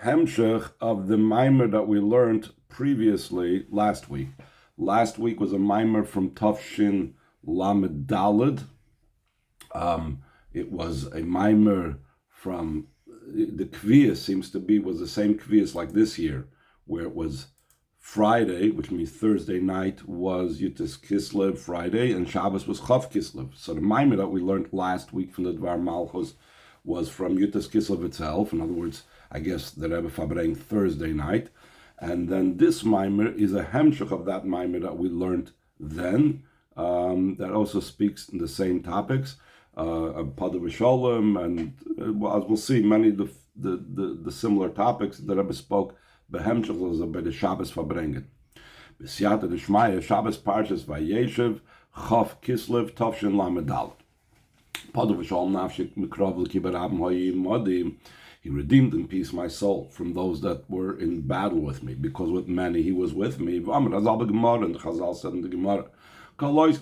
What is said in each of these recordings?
hemshech of the Maimer that we learned previously last week. Last week was a Maimer from Tafshin Lamed Daled. It was a Maimer from the Kviyas seems to be was the same Kviyas like this year, where it was Friday, which means Thursday night was Yutas Kislev Friday, and Shabbos was Chav Kislev. So the Maimer that we learned last week from the Dvar Malchus was from Yutas Kislev itself. In other words, I guess the Rebbe Fabreng Thursday night. And then this Maimer is a hemshech of that Maimer that we learned then, that also speaks in the same topics, of Pada B'Sholem, and as we'll see, many of the similar topics that Rebbe spoke behemshech by the Shabbos Fabrengen. B'siyata d'shmaya Shabbos Parshas Vayeshev Chav Kislev Tafshin Lamed Daled. Pada B'Sholem nafshe mikrov l'kibarabim hoyim modim. He redeemed in peace my soul from those that were in battle with me, because with many he was with me. And the Chazal said in the Gemara, whoever's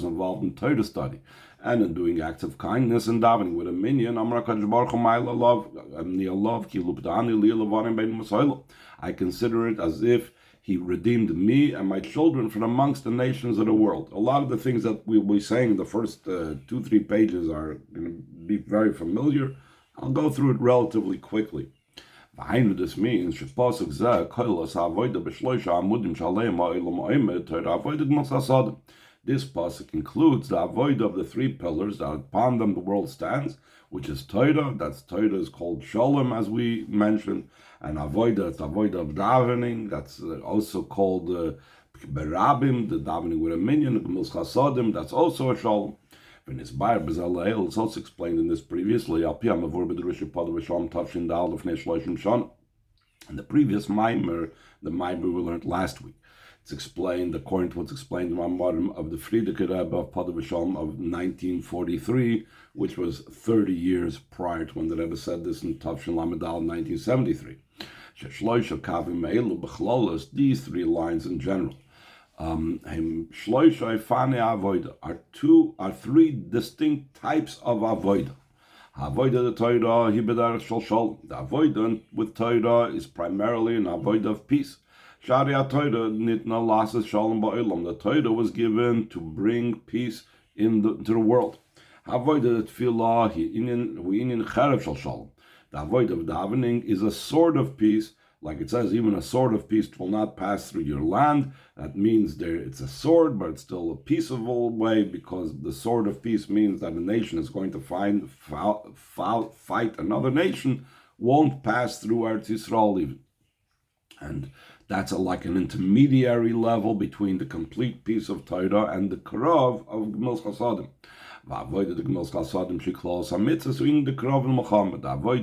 involved in Torah study and in doing acts of kindness and davening with a minion, I consider it as if he redeemed me and my children from amongst the nations of the world. A lot of the things that we'll be saying in the first 2-3 pages are going to be very familiar. I'll go through it relatively quickly. This means this pasuk includes the avodah of the 3 pillars that upon them the world stands, which is Torah. That's Torah is called Shalom, as we mentioned, and avodah, it's avodah of davening. That's also called Berabim, the davening with a minion, the Gemilas Chasadim. That's also a Shalom. It's also explained in this previously. In the previous Maimer, the Maimer we learned last week, it's explained according to what's explained in Maamar of the Frierdiker Rebbe of Pada B'Sholom of 1943, which was 30 years prior to when the Rebbe said this in Tafshin Lamed Daled 1973. These 3 lines in general are 3 distinct types of avodah. Avodah the Torah, the avodah with Torah is primarily an avodah of peace. The Torah was given to bring peace into the world. The avodah of davening is a sword of peace. Like it says, even a sword of peace will not pass through your land. That means it's a sword, but it's still a peaceable way, because the sword of peace means that a nation is going to fight another nation, won't pass through Eretz Yisrael even. And that's like an intermediary level between the complete peace of Torah and the Krav of Gemilas Chasadim. The avodah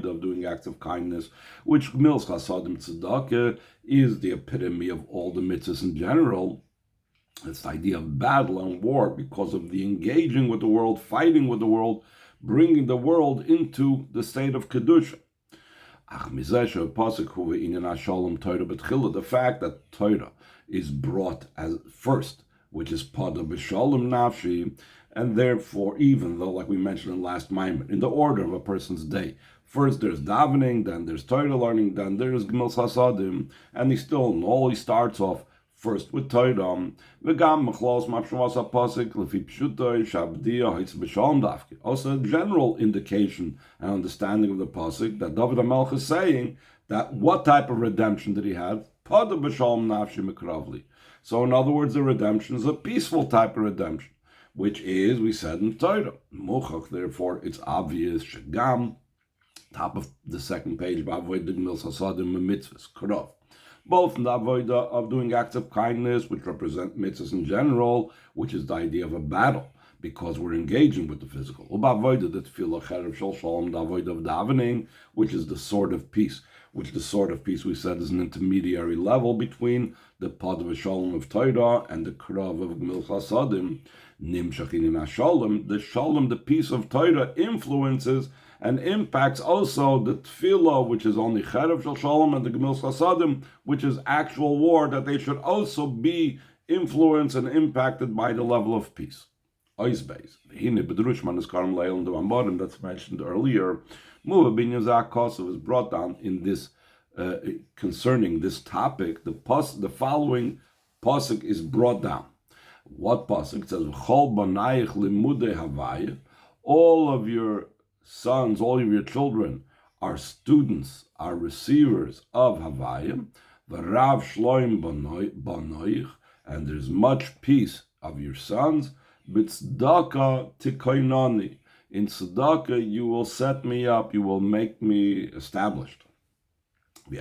of doing acts of kindness, which Gemilas Chasadim Tzedakah is the epitome of all the mitzvahs in general. It's the idea of battle and war, because of the engaging with the world, fighting with the world, bringing the world into the state of Kedusha. The fact that Torah is brought as first, which is Pada B'Sholem Nafshi, and therefore, even though, like we mentioned in last Maimer, in the order of a person's day, first there's davening, then there's Torah learning, then there's Gemilas Chasadim, and he starts off first with Torah. Also, a general indication and understanding of the pasuk that Dvar Malchus is saying that what type of redemption did he have? Pada B'Sholem Nafshi Mikravli. So, in other words, the redemption is a peaceful type of redemption, which is, we said in Torah. Mochach, therefore, it's obvious, Shagam, top of the second page, B'avodah Gemilas Chasadim Mitzvahs, Krav. Both in the avodah of doing acts of kindness, which represent mitzvahs in general, which is the idea of a battle, because we're engaging with the physical. Ubavodah the tefillah cherev shel shalom, the avodah of davening, which is the sword of peace, which the sword of peace we said is an intermediary level between the Pada B'Sholem of Torah and the Krav of Gemilas Chasadim. The shalom, the peace of Torah, influences and impacts also the tefillah, which is only cherev shel shalom, and the Gemilas Chasadim, which is actual war, that they should also be influenced and impacted by the level of peace. Oisbeis. Hine bedrush man is karm leil and the Amarim that's mentioned earlier. Muva binyan zakos was brought down in this concerning this topic. The following pasuk is brought down. What pasuk? It says Chol banayich limude havaya. All of your sons, all of your children are students, are receivers of havaya. V'rav shloim banoich, and there's much peace of your sons. B'tzedakah tikoinani. In tzedakah you will set me up, you will make me established. We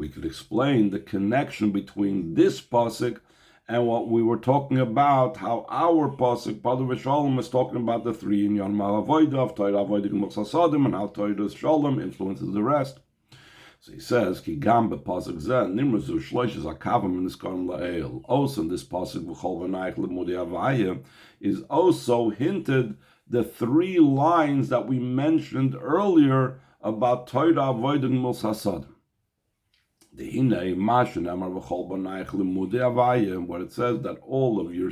could explain the connection between this pasuk and what we were talking about, how our pasuk, Padu Shalom, is talking about the three in Yon Malavoida of Torah Avodah Sadim, and how Torah's Shalom influences the rest. So he says, Ki gam pasuk zeh nimruzu shloishes akavim in this karon la'el. Also in this pasuk v'chol v'nayich limudei havaya is also hinted the three lines that we mentioned earlier about Torah Avodah Gmos Hasadim. The Hinei Mashin Amar v'chol v'nayich limudei havaya, where it says that all of your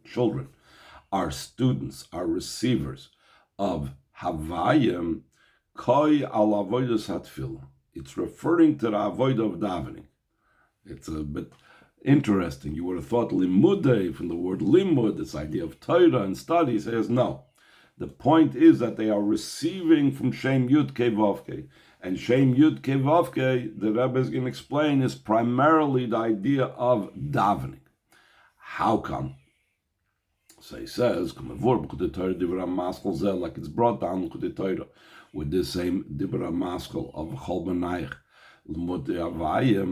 children are students, are receivers of havayim, koi al avodas hatfilah. It's referring to the avodah of davening. It's a bit interesting. You would have thought limudei from the word limud, this idea of Torah and study. He says no. The point is that they are receiving from Shem Yud Kei Vav Kei. And Shem Yud Kei Vav Kei, the Rebbe is going to explain, is primarily the idea of davening. How come? So he says, like it's brought down with this same Dibra Maskal of Chol B'nayich L'mudei Havaya,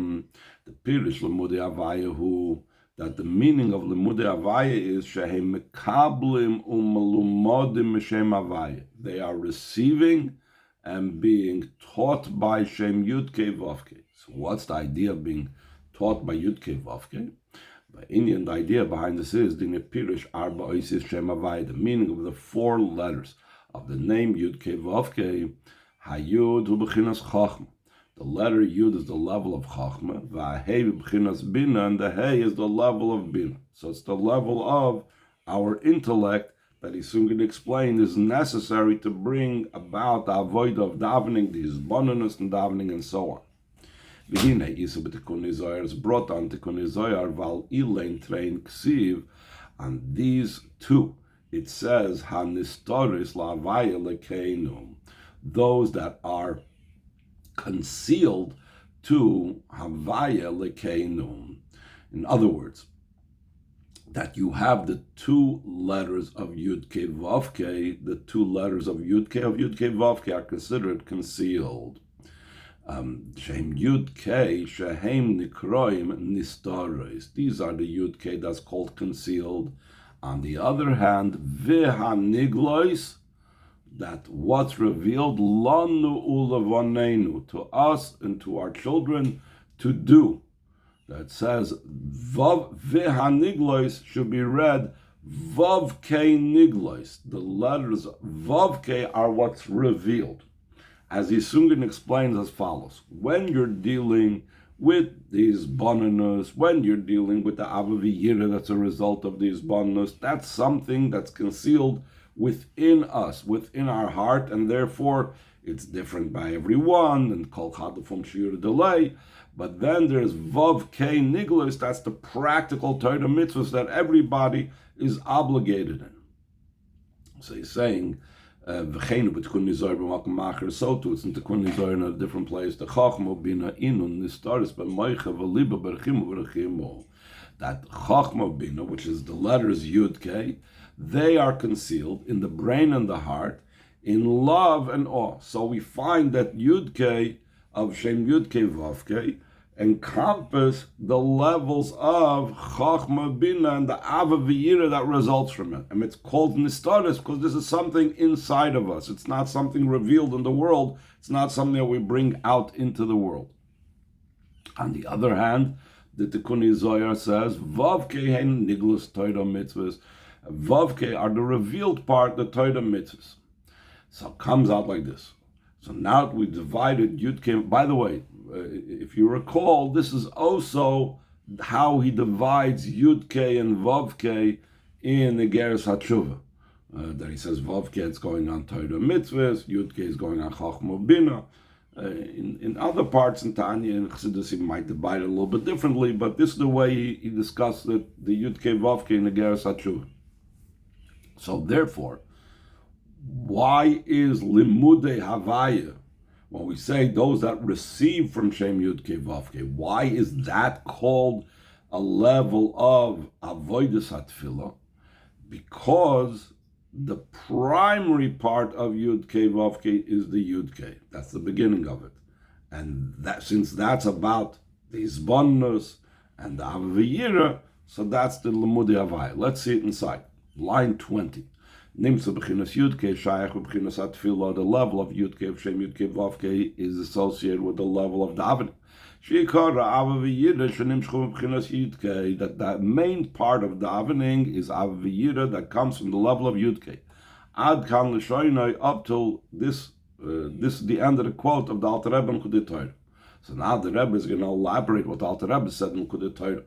the Pirish L'mudei Havaya, who that the meaning of L'mudei Havaya is Shehem Mekablim U'Melumodim M'Shem Havaya. They are receiving and being taught by Shem Yud Kei Vav Kei. So what's the idea of being taught by Yud Kei Vav Kei? By Indian, the idea behind this is Dine Pirish Arba Oisis Shem Havaya, the meaning of the four letters of the name Yud Kei Vav Kei. Hayud hu b'chinas Chachma. The letter Yud is the level of Chachma. V'ahei b'chinas Bina, and the Hey is the level of Bina. So it's the level of our intellect that he's soon going to explain is necessary to bring about the avodah of davening, the hisbonenus and davening, and so on. V'hinei isa b'tikun Zohar is brought on Tikun Zohar val ilein trein ksiv, and these two. It says, "Hanistoris la'avaya lekeinu," those that are concealed to havaya lekeinu. In other words, that you have the two letters of Yud Kei Vav Kei, the two letters of Yud Kei Vav Kei are considered concealed. Shem Yud Kei shehem nikroim nistoris. These are the Yud Kei that's called concealed. On the other hand, v'haniglois, that what's revealed, lanu ulevanenu, to us and to our children to do. That says, vav v'haniglois should be read, vav kei niglois. The letters vav kei are what's revealed. As Yisungin explains as follows, when you're dealing with these bonus, when you're dealing with the avaviyira that's a result of these bonus, that's something that's concealed within us, within our heart, and therefore it's different by everyone, and kol chadufum shiur delay. But then there's vav kei niglos, that's the practical Torah mitzvahs that everybody is obligated in. So he's saying, V'cheinu b'tikun nizor b'makom macher, so too it's in tikun nizor in a different place. The chachma bina inun nistaris b'moicha v'liba b'rechimu v'rechimu. That chachma bina, which is the letters Yud Kei, they are concealed in the brain and the heart, in love and awe. So we find that Yud Kei of Shem Yud Kei Vav Kei encompass the levels of Chachma Bina and the Ava V'yira that results from it. And it's called Nistaris because this is something inside of us. It's not something revealed in the world. It's not something that we bring out into the world. On the other hand, the Tikuni Zohar says, Vav Kei hein niglus Torah mitzvahs. Vav Kei are the revealed part, the Torah mitzvahs. So it comes out like this. So now we divided Yud Kei. By the way, if you recall, this is also how he divides Yud Kei and Vav Kei in the Geras HaTshuva. That he says Vavke is going on Torah mitzvahs, Yudke is going on Chachma Bina. In other parts in Tanya and Chassidus he might divide it a little bit differently, but this is the way he discussed it, the Yudke Vavke in the Geras HaTshuva. So therefore, why is Limudei Havaya, when we say those that receive from Shem Yudke Vavke, why is that called a level of Avodas HaTfilah? Because the primary part of Yud Kei Vav Kei is the Yud Kei. That's the beginning of it. And that, since that's about the Isbonnus and the Avaviyira, so that's the Limudei Havaya. Let's see it inside. Line 20. Nimtza b'chinas Yud Kei shayach b'chinas HaTfilah. The level of Yud Kei of Shem Yud Kei Vav Kei is associated with the level of davening. That the main part of davening is Avaviyira that comes from the level of Yudke. Ad kan l'shoynai up till this is the end of the quote of the Alter Rebbe in Kudei Torah. So now the Rebbe is going to elaborate what the Alter Rebbe said in Kudei Torah.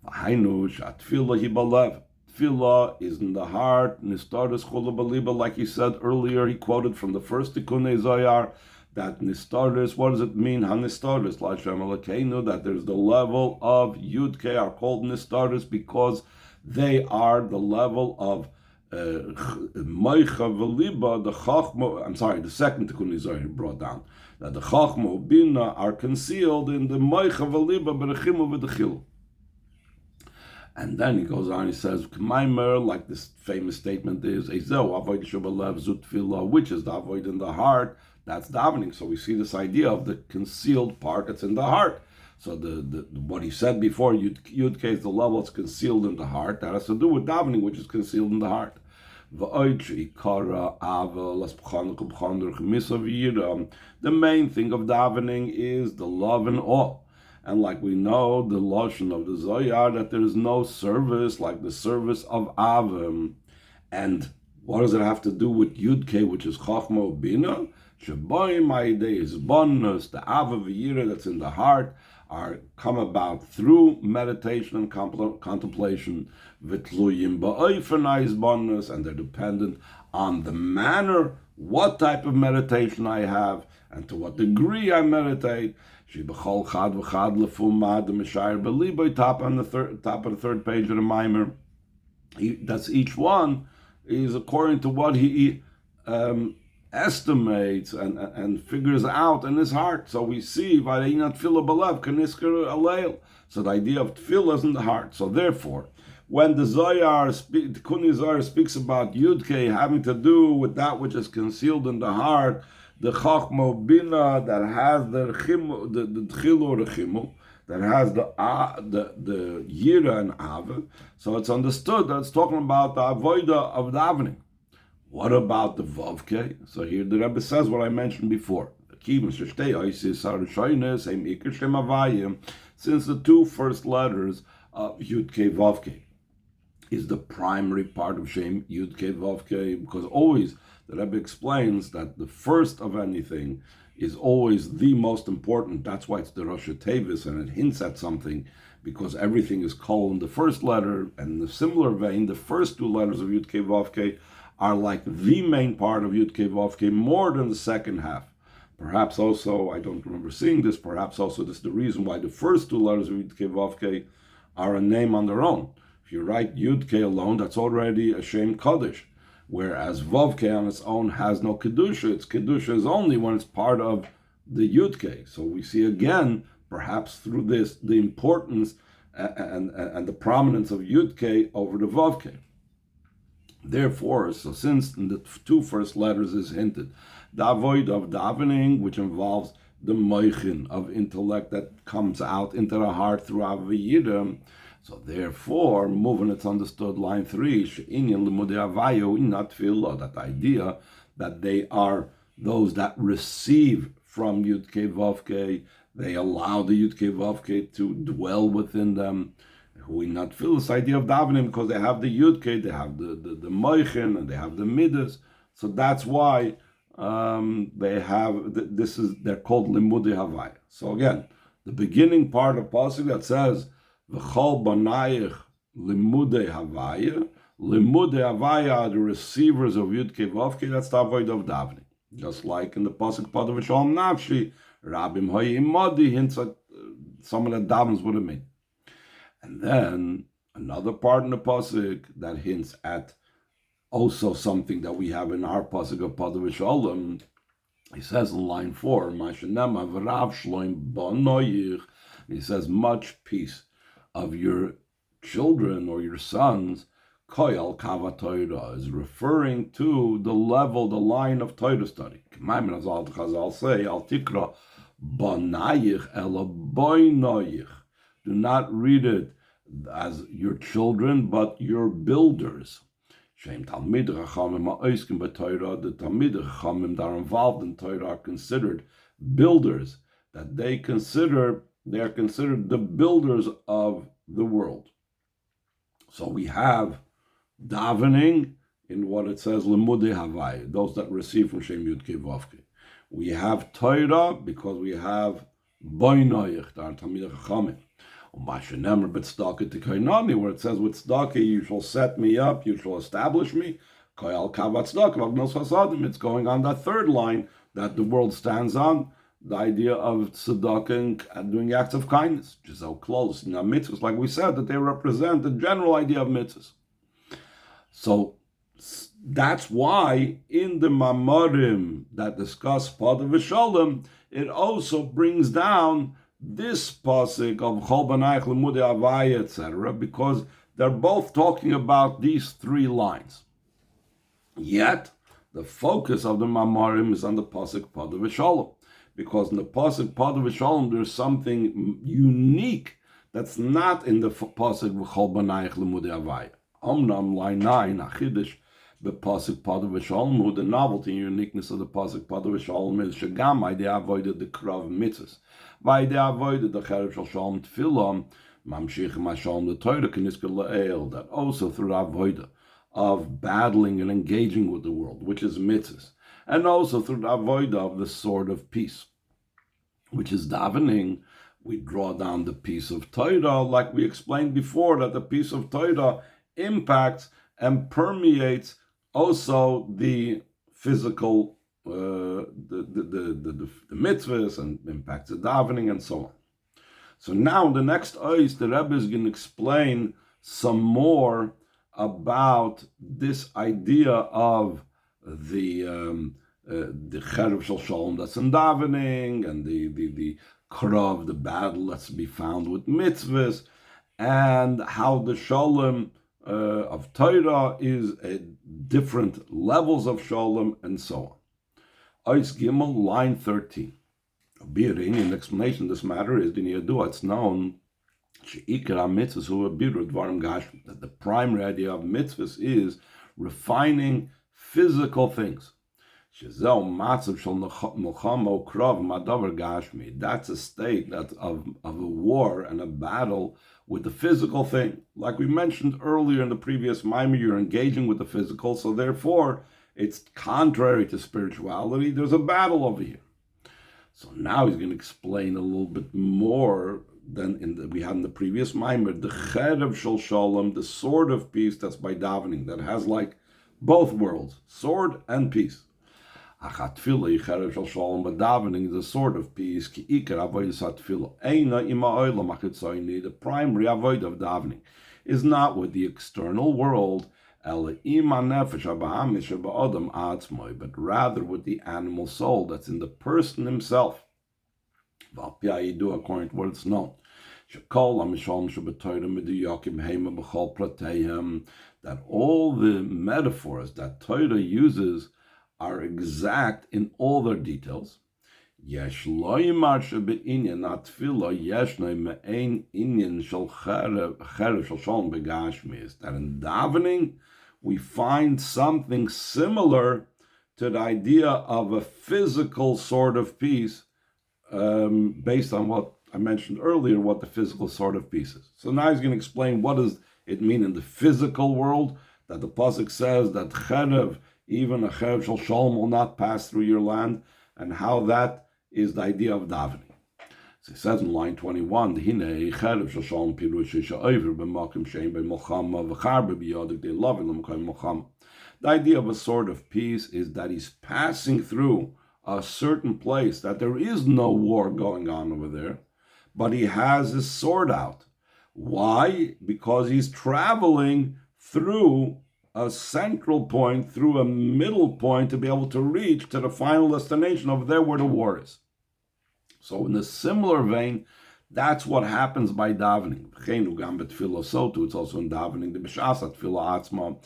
V'hainu shatfilah hi balev. Tfilah is in the heart. Nistaris chula baliba, like he said earlier. He quoted from the first Tikunei Zohar. That nistaris, what does it mean? Hanistaris, Lashem Elokeinu, that there's the level of Yudke are called nistaris because they are the level of Meicha Veliba, the Chachma. I'm sorry, the second Tikkun Zohar brought down that the Chachma Bina are concealed in the Meicha Veliba Berechimu V'Dechilu. And then he goes on, he says, Maamer, like this famous statement is, Ezeu Avoid Shubalev Zutfila, which is the avoid in the heart. That's davening. So we see this idea of the concealed part that's in the heart. So the what he said before, Yud Kei is the level that's concealed in the heart. That has to do with davening, which is concealed in the heart. The main thing of davening is the love and awe. And like we know, the Lashon of the Zohar, that there is no service like the service of Avim. And what does it have to do with Yud Kei, which is Chachma Bina? Shaboim Ma'idei is bonus, the Avaviyira that's in the heart, are come about through meditation and contemplation, Vitluyim Ba'oifenai is bonus, and they're dependent on the manner, what type of meditation I have, and to what degree I meditate. Shibachol Chad V'Chad Lefumad the Meshayir Beliboy, top of the third page of the Maamer. That's each one is according to what he estimates and figures out in his heart. So we see so the idea of tefillah is in the heart. So therefore, when the Kuni Zohar speaks about Yud Kei having to do with that which is concealed in the heart, the Chachma Bina that has the Chimu, the Tchilu or Chimu, that has the Yira and Ava, so it's understood that it's talking about the Avoida of davening. What about the Vavke? So here the Rebbe says what I mentioned before. Since the two first letters of Yud Kei Vavke is the primary part of Shem Yud Kei Vavke, because always the Rebbe explains that the first of anything is always the most important. That's why it's the Rosh Tevis, and it hints at something, because everything is called in the first letter, and in a similar vein, the first two letters of Yud Kei Vavke are like the main part of Yud Kei Vav Kei more than the second half. Perhaps also, I don't remember seeing this, perhaps also this is the reason why the first two letters of Yud Kei Vav Kei are a name on their own. If you write Yud Kei alone, that's already a Shem Kaddish, whereas Vav Kei on its own has no Kedusha. Its Kedusha is only when it's part of the Yud Kei. So we see again, perhaps through this, the importance and the prominence of Yud Kei over the Vav Kei. Therefore, so since in the two first letters is hinted, the avoid of davening, which involves the moichin of intellect that comes out into the heart through Avaviyira, so therefore, moving it's understood, line 3, she'inyan limudei havayu not tefillah, that idea that they are those that receive from Yud Kei Vav Kei, they allow the Yud Kei Vav Kei to dwell within them. Who will not feel this idea of davening because they have the Yud Kei, they have the Moichin, and they have the Midas. So that's why they have they're called Limudei Havaya. So again, the beginning part of Pasuk that says V'chol Banayich Limudei Havaya, Limudei Havaya, the receivers of Yud Kei Vav Kei, that's the avoid of davening. Just like in the pasuk Pada V'Shalom Nafshi, Rabim Hoyi Imodi hints at someone that davens with a min. And then another part in the pasuk that hints at also something that we have in our pasuk of Pada V'Shalom. He says in line 4, Mashenema V'Rav Shloim Bonoyich. He says, much peace of your children or your sons. Koyal Kava Torah is referring to the level, the line of Torah study. Maimon Chazal say, Al Tikra Bonayich Ela Boinoyich. Do not read it as your children, but your builders. Shem Talmid Chachamim Ha'oiskim b'Torah. The Talmid Chachamim that are involved in Torah are considered builders. That they are considered the builders of the world. So we have davening in what it says Limudei Havai, those that receive from Shem Yud Kei Vav Kei. We have Torah because we have Boinoyich, that are Talmid Chachamim. Where it says with tzedakah you shall set me up, you shall establish me. It's going on that third line that the world stands on, the idea of tzedakah and doing acts of kindness, which is so close. Now mitzvahs, like we said, that they represent the general idea of mitzvahs. So that's why in the Mamarim that discuss Pada V'Shalom, it also brings down this pasuk of Chol B'nayich Limudei Havaya, etc., because they're both talking about these three lines. Yet, the focus of the Mamarim is on the pasuk Pada V'Shalom, because in the pasuk Pada V'Shalom there's something unique that's not in the pasuk Chol B'nayich Limudei Havaya. Omnam line 9, Achidish, the pasuk Pada V'Shalom, who the novelty and uniqueness of the pasuk Pada V'Shalom is Shagam Idea avoided the krav mitzvahs. By the avoided the cherev shel shalom tefillah, mamshich mashalom the Torah keniska le'el, that also through the avodah of battling and engaging with the world, which is mitzvahs, and also through the avodah of the sword of peace, which is davening, we draw down the peace of Torah, like we explained before, that the peace of Torah impacts and permeates also the physical the mitzvahs and impacts the davening and so on. So now in the next ois, the Rebbe is going to explain some more about this idea of the cherev shel shalom that's in davening and the krav, the battle that's to be found with mitzvahs, and how the shalom of Torah is different levels of shalom and so on. Ois Gimel, line 13. Birin, in explanation of this matter, is it's known that the primary idea of mitzvahs is refining physical things. That's a state of a war and a battle with the physical thing. Like we mentioned earlier in the previous Maamar, you're engaging with the physical, so therefore it's contrary to spirituality. There's a battle over here. So now he's going to explain a little bit more than we had in the previous Maamar, the cherev shel shalom, the sword of peace that's by davening, that has like both worlds, sword and peace. Achat tefillah, cherev shel shalom, but davening is the sword of peace. Ki ikar avodas tefillah, eina ima olam achitzoni. The primary avodah of davening is not with the external world, but rather with the animal soul that's in the person himself. According to what it's known. That all the metaphors that Torah uses are exact in all their details. That in davening we find something similar to the idea of a physical sort of peace, based on what I mentioned earlier, what the physical sort of peace is. So now he's going to explain what does it mean in the physical world, that the pasuk says that cherev, even a cherev shel shalom, will not pass through your land, and how that is the idea of davening. So it says in line 21, the idea of a sword of peace is that he's passing through a certain place, that there is no war going on over there, but he has his sword out. Why? Because he's traveling through a central point, through a middle point, to be able to reach to the final destination over there where the war is. So in a similar vein, that's what happens by davening. It's also in davening, the b'shasat tefillah atzma.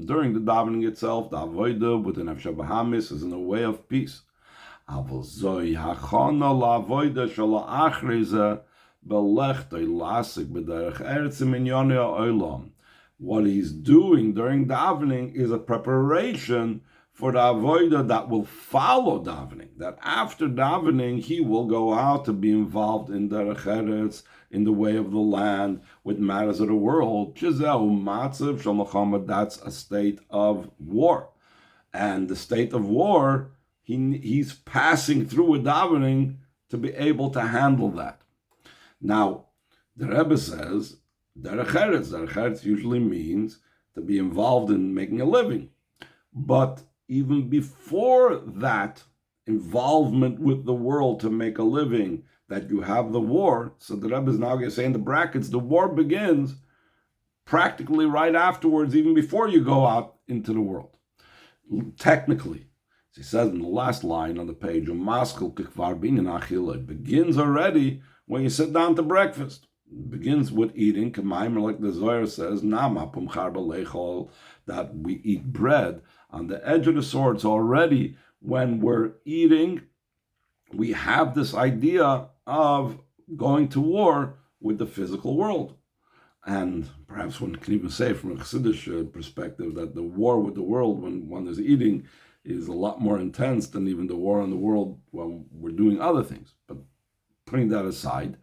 During the davening itself, the avodah with the nefesh bahamis is in a way of peace. What he's doing during davening is a preparation for the avodah that will follow davening. That after davening, he will go out to be involved in derech eretz, in the way of the land, with matters of the world. That's a state of war. And the state of war, he's passing through with davening to be able to handle that. Now, the Rebbe says, derech eretz usually means to be involved in making a living. But even before that involvement with the world to make a living, that you have the war, so the Rebbe is now going to say in the brackets, the war begins practically right afterwards, even before you go out into the world. Technically, as he says in the last line on the page, it begins already when you sit down to breakfast. It begins with eating, like the Zohar says, that we eat bread on the edge of the sword. So already when we're eating, we have this idea of going to war with the physical world. And perhaps one can even say from a Chassidish perspective that the war with the world when one is eating is a lot more intense than even the war in the world when we're doing other things. But putting that aside,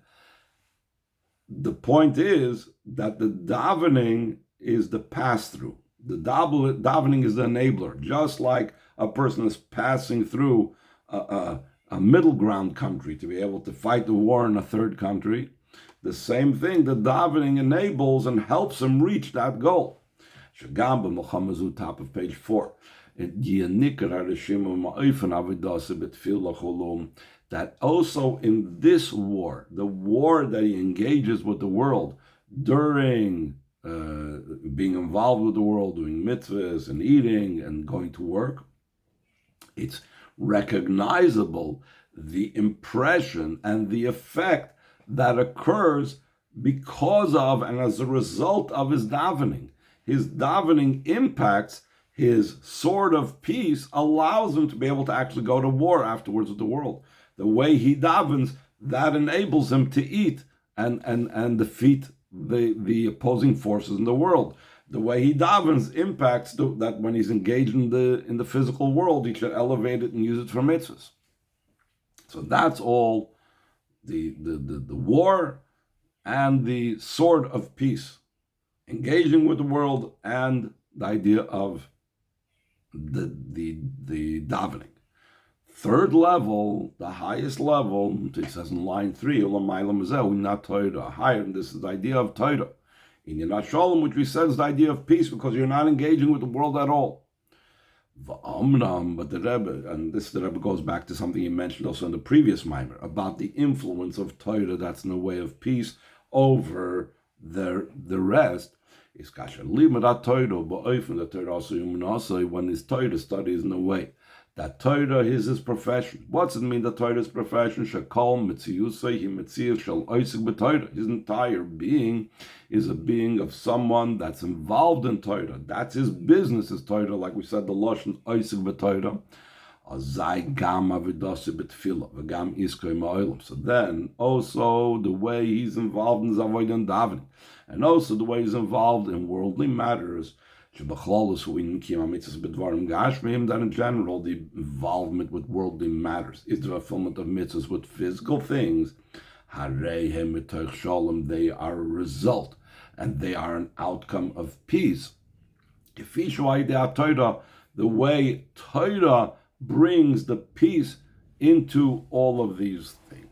the point is that the davening is the pass-through. The davening is the enabler. Just like a person is passing through a middle ground country to be able to fight the war in a third country, the same thing, the davening enables and helps him reach that goal. Top of page 4. That also in this war, the war that he engages with the world during being involved with the world, doing mitzvahs and eating and going to work, it's recognizable the impression and the effect that occurs because of and as a result of his davening. His davening impacts his sword of peace, allows him to be able to actually go to war afterwards with the world. The way he davens, that enables him to eat and defeat the opposing forces in the world. The way he davens impacts that when he's engaged in the physical world, he should elevate it and use it for mitzvahs. So that's all the war and the sword of peace, engaging with the world and the idea of the davening. Third level, the highest level, it says in line 3, not Torah, higher than this is the idea of Torah. In Yonah Shalom, which we said is the idea of peace, because you're not engaging with the world at all. But the Rebbe, and the Rebbe goes back to something he mentioned also in the previous Maamar, about the influence of Torah that's in the way of peace over the rest. Is kasher limud Torah, but often the Torah also when his Torah studies in a way that Torah is his profession. What's it mean that Torah is profession? Shekol mitziyusay he mitzius shel oisik b'Torah. His entire being is a being of someone that's involved in Torah. That's his business, is Torah, like we said, the lashon oisik b'Torah. Azai gam avidasi b'tfilah v'gam iskoy ma'olam. So then also the way he's involved in his avodah and davening, and also the way he's involved in worldly matters. That in general, the involvement with worldly matters is the fulfillment of mitzvahs with physical things. They are a result, and they are an outcome of peace. The way Torah brings the peace into all of these things.